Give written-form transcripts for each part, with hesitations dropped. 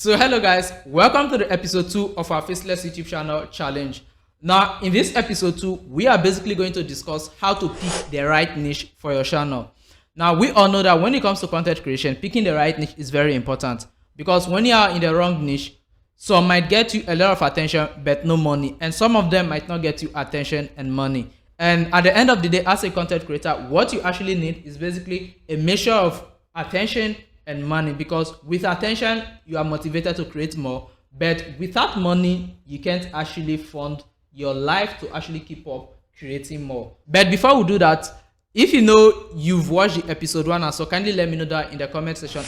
So hello guys, welcome to the episode 2 of our Faceless YouTube channel challenge. Now in this episode 2, we are basically going to discuss how to pick the right niche for your channel. Now we all know that when it comes to content creation, picking the right niche is very important because when you are in the wrong niche, some might get you a lot of attention but no money, and some of them might not get you attention and money. And at the end of the day, as a content creator, what you actually need is basically a measure of attention and money, because with attention you are motivated to create more, but without money you can't actually fund your life to actually keep up creating more. But before we do that, if you know you've watched the episode 1 and so, kindly let me know that in the comment section.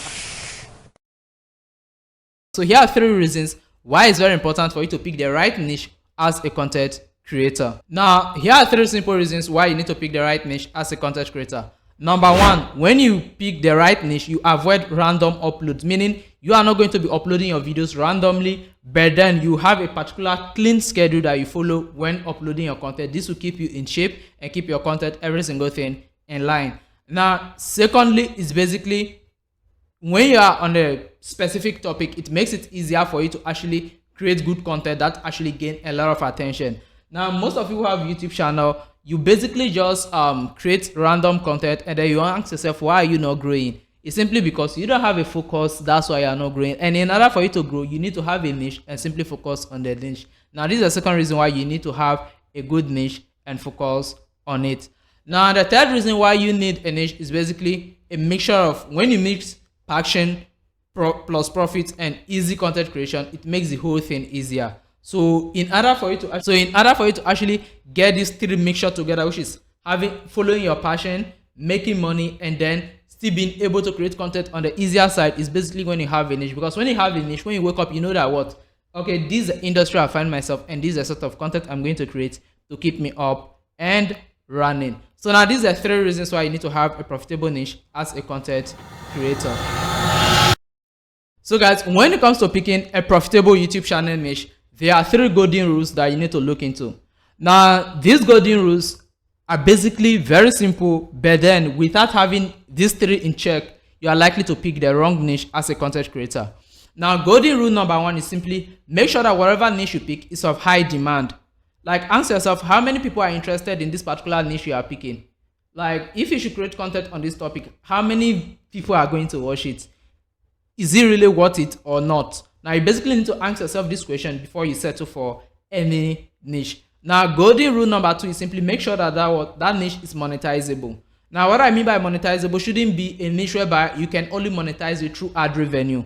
So here are 3 reasons why it's very important for you to pick the right niche as a content creator. Now here are 3 simple reasons why you need to pick the right niche as a content creator. Number 1, when you pick the right niche, you avoid random uploads, meaning you are not going to be uploading your videos randomly, but then you have a particular clean schedule that you follow when uploading your content. This will keep you in shape and keep your content, every single thing, in line. Now secondly is basically when you are on a specific topic, it makes it easier for you to actually create good content that actually gain a lot of attention. Now most of you who have YouTube channel, you basically just create random content and then you ask yourself, why are you not growing? It's simply because you don't have a focus. That's why you are not growing. And in order for you to grow, you need to have a niche and simply focus on the niche. Now this is the second reason why you need to have a good niche and focus on it. Now the third reason why you need a niche is basically a mixture of, when you mix passion plus profit and easy content creation, it makes the whole thing easier. So in order for you to actually get these 3 mixture together, which is following your passion, making money, and then still being able to create content on the easier side, is basically when you have a niche. Because when you have a niche, when you wake up, you know that what, okay, this is the industry I find myself and this is the sort of content I'm going to create to keep me up and running. So now these are 3 reasons why you need to have a profitable niche as a content creator. So guys, when it comes to picking a profitable YouTube channel niche, there are 3 golden rules that you need to look into. Now these golden rules are basically very simple, but then without having these 3 in check, you are likely to pick the wrong niche as a content creator. Now golden rule number 1 is simply make sure that whatever niche you pick is of high demand. Like, ask yourself, how many people are interested in this particular niche you are picking? Like, if you should create content on this topic, how many people are going to watch it? Is it really worth it or not? Now you basically need to ask yourself this question before you settle for any niche. Now golden rule number 2 is simply make sure that that niche is monetizable. Now what I mean by monetizable shouldn't be a niche whereby you can only monetize it through ad revenue.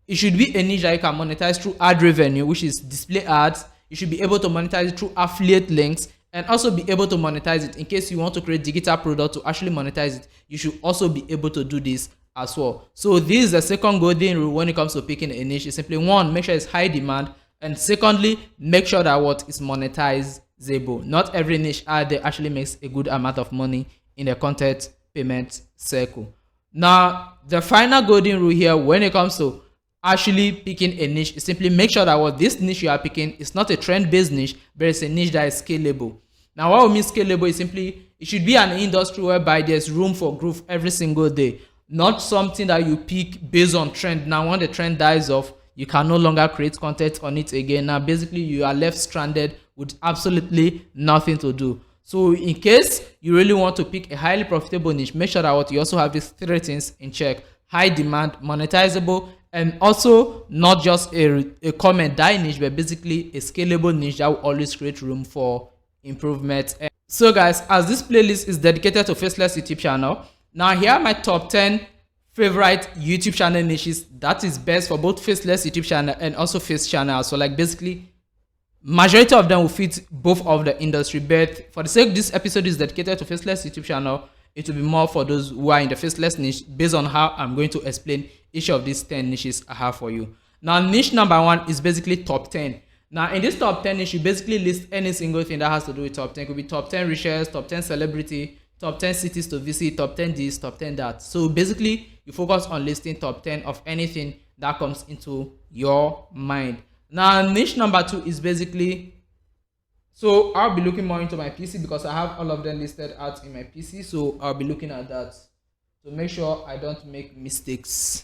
It should be a niche that you can monetize through ad revenue, which is display ads. You should be able to monetize it through affiliate links, and also be able to monetize it in case you want to create digital product to actually monetize it. You should also be able to do this as well. So this is the second golden rule when it comes to picking a niche. Is simply 1, make sure it's high demand, and secondly, make sure that what is monetizable. Not every niche out there actually makes a good amount of money in the content payment circle. Now the final golden rule here when it comes to actually picking a niche is simply make sure that what this niche you are picking is not a trend-based niche, but it's a niche that is scalable. Now what we mean scalable is simply it should be an industry whereby there's room for growth every single day. Not something that you pick based on trend. Now when the trend dies off, you can no longer create content on it again. Now basically you are left stranded with absolutely nothing to do. So in case you really want to pick a highly profitable niche, make sure that what you also have these 3 things in check: high demand, monetizable, and also not just a comment die niche, but basically a scalable niche that will always create room for improvement. So guys, as this playlist is dedicated to Faceless YouTube channel, now here are my top 10 favorite YouTube channel niches that is best for both Faceless YouTube channel and also Face channel. So like basically majority of them will fit both of the industry, but for the sake this episode is dedicated to Faceless YouTube channel, it will be more for those who are in the Faceless niche based on how I'm going to explain each of these 10 niches I have for you. Now niche number 1 is basically top 10. Now in this top 10 niche, you basically list any single thing that has to do with top 10. It could be top 10 richest, top 10 celebrity, top 10 cities to visit, top 10 this, top 10 that. So basically you focus on listing top 10 of anything that comes into your mind. Now niche number 2 is basically, so I'll be looking more into my PC because I have all of them listed out in my PC. So I'll be looking at that to make sure I don't make mistakes.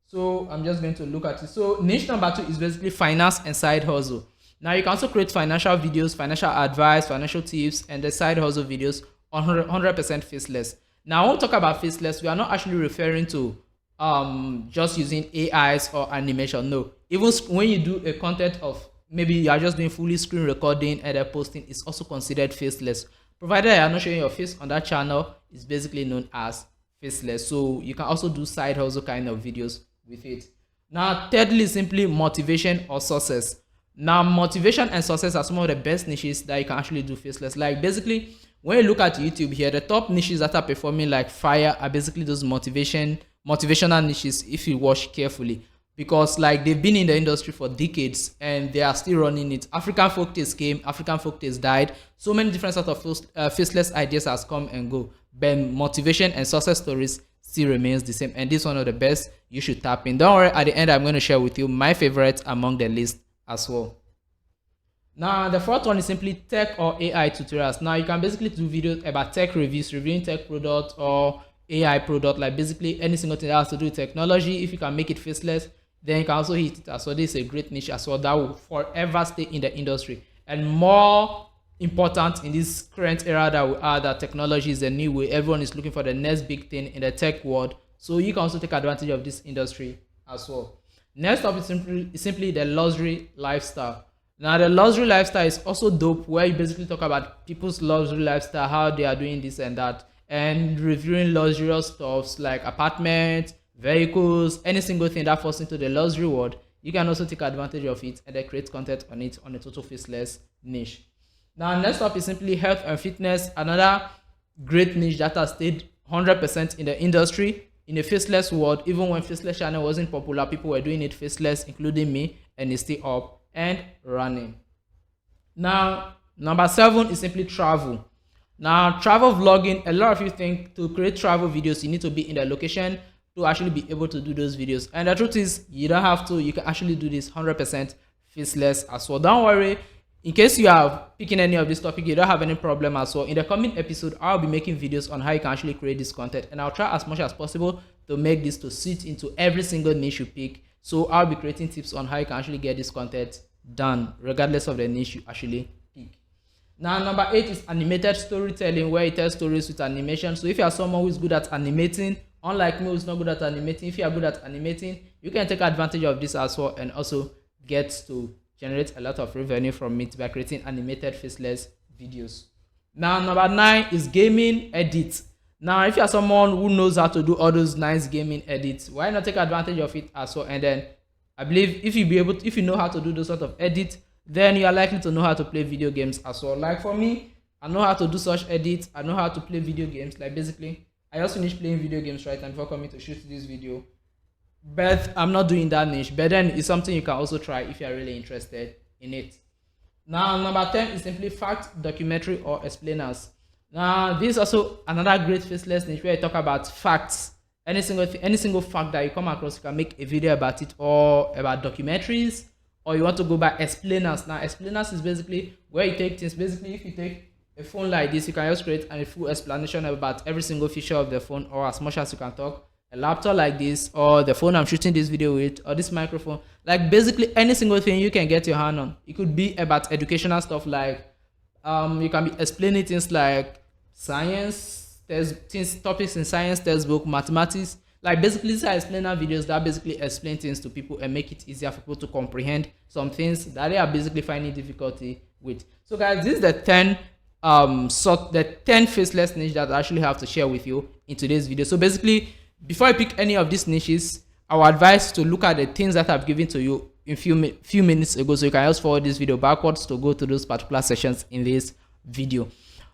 So I'm just going to look at it. So niche number 2 is basically finance and side hustle. Now you can also create financial videos, financial advice, financial tips, and the side hustle videos on 100% faceless. Now when we talk about faceless, we are not actually referring to just using AIs or animation. No, even when you do a content of maybe you are just doing fully screen recording and then posting, it's also considered faceless. Provided you are not showing your face on that channel, it's basically known as faceless. So you can also do side hustle kind of videos with it. Now thirdly, simply motivation or success. Now motivation and success are some of the best niches that you can actually do faceless. Like basically when you look at YouTube here, the top niches that are performing like fire are basically those motivational niches if you watch carefully, because like they've been in the industry for decades and they are still running it. African folktales came, African folktales died, so many different sort of faceless ideas has come and go, but motivation and success stories still remains the same, and this is one of the best you should tap in. Don't worry, at the end I'm going to share with you my favorites among the list as well. Now the fourth one is simply tech or AI tutorials. Now you can basically do videos about tech reviews, reviewing tech product or AI product, like basically any single thing that has to do with technology. If you can make it faceless, then you can also hit it as well. This is a great niche as well that will forever stay in the industry, and more important in this current era that we are, that technology is the new way. Everyone is looking for the next big thing in the tech world, so you can also take advantage of this industry as well. Next up is simply the luxury lifestyle. Now the luxury lifestyle is also dope, where you basically talk about people's luxury lifestyle, how they are doing this and that, and reviewing luxurious stuffs like apartments, vehicles, any single thing that falls into the luxury world. You can also take advantage of it and then create content on it on a total faceless niche. Now next up is simply health and fitness, another great niche that has stayed 100% in the industry in a faceless world. Even when faceless channel wasn't popular, people were doing it faceless, including me, and it's still up and running. Now number 7 is simply travel. Now travel vlogging, a lot of you think to create travel videos you need to be in the location to actually be able to do those videos, and the truth is you don't have to. You can actually do this 100% faceless as well. Don't worry, in case you are picking any of this topic, you don't have any problem as well. In the coming episode I'll be making videos on how you can actually create this content, and I'll try as much as possible to make this to sit into every single niche you pick. So I'll be creating tips on how you can actually get this content done regardless of the niche you actually pick. Now number 8 is animated storytelling, where you tell stories with animation. So if you are someone who is good at animating, unlike me who's not good at animating, if you are good at animating, you can take advantage of this as well and also get to generate a lot of revenue from it by creating animated faceless videos. Now number 9 is gaming edits. Now if you are someone who knows how to do all those nice gaming edits, why not take advantage of it as well? And then I believe if you know how to do those sort of edits, then you are likely to know how to play video games as well. Like for me, I know how to do such edits, I know how to play video games. Like basically I just finished playing video games right now before coming to shoot this video, but I'm not doing that niche. But then it's something you can also try if you are really interested in it. Now number 10 is simply fact, documentary, or explainers. Now this is also another great faceless niche where I talk about facts. Any single fact that you come across, you can make a video about it, or about documentaries, or you want to go by explainers. Now explainers is basically where you take things. Basically if you take a phone like this, you can just create a full explanation about every single feature of the phone, or as much as you can talk. A laptop like this, or the phone I'm shooting this video with, or this microphone, like basically any single thing you can get your hand on. It could be about educational stuff, like you can be explaining things like science, topics in science textbook, mathematics. Like basically these are explainer videos that basically explain things to people and make it easier for people to comprehend some things that they are basically finding difficulty with. So guys, this is the 10 faceless niche that I actually have to share with you in today's video. So basically, before I pick any of these niches, I would advise to look at the things that I've given to you in few minutes ago, so you can just forward this video backwards to go to those particular sections in this video.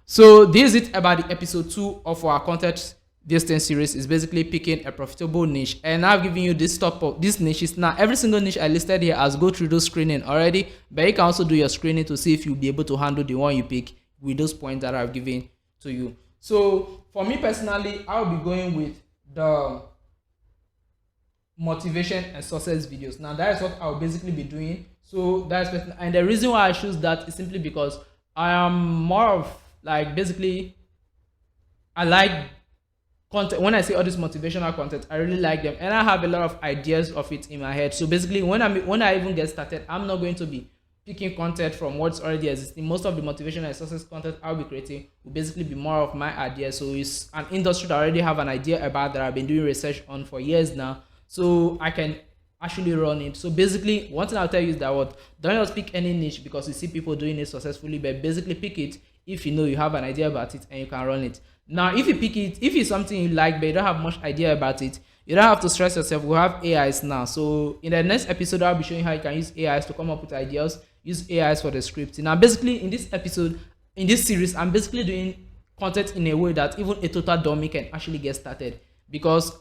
So this is it about the episode 2 of our content distance series. Is basically picking a profitable niche, and I've given you this top of these niches. Now every single niche I listed here has go through those screening already, but you can also do your screening to see if you'll be able to handle the one you pick with those points that I've given to you. So for me personally, I'll be going with the motivation and success videos. Now that is what I'll basically be doing. So that's, and the reason why I choose that is simply because I am more of like, basically I like content, when I say all this motivational content, I really like them, and I have a lot of ideas of it in my head. So basically, when I even get started, I'm not going to be picking content from what's already existing. Most of the motivation and success content I'll be creating will basically be more of my ideas. So it's an industry that I already have an idea about, that I've been doing research on for years now, so I can actually run it. So basically, one thing I'll tell you is that what, don't just pick any niche because you see people doing it successfully, but basically pick it if you know you have an idea about it and you can run it. Now, if you pick it, if it's something you like but you don't have much idea about it, you don't have to stress yourself. We have AIs now. So in the next episode, I'll be showing how you can use AIs to come up with ideas, use AIs for the scripting. Now, basically, in this episode, in this series, I'm basically doing content in a way that even a total dummy can actually get started. Because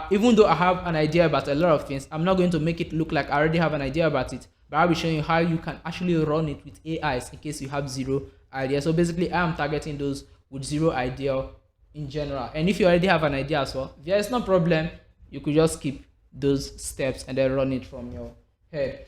even though I have an idea about a lot of things, I'm not going to make it look like I already have an idea about it, but I'll be showing you how you can actually run it with AIs in case you have zero idea. So basically, I am targeting those with zero idea in general. And if you already have an idea as well, there is no problem. You could just skip those steps and then run it from your head.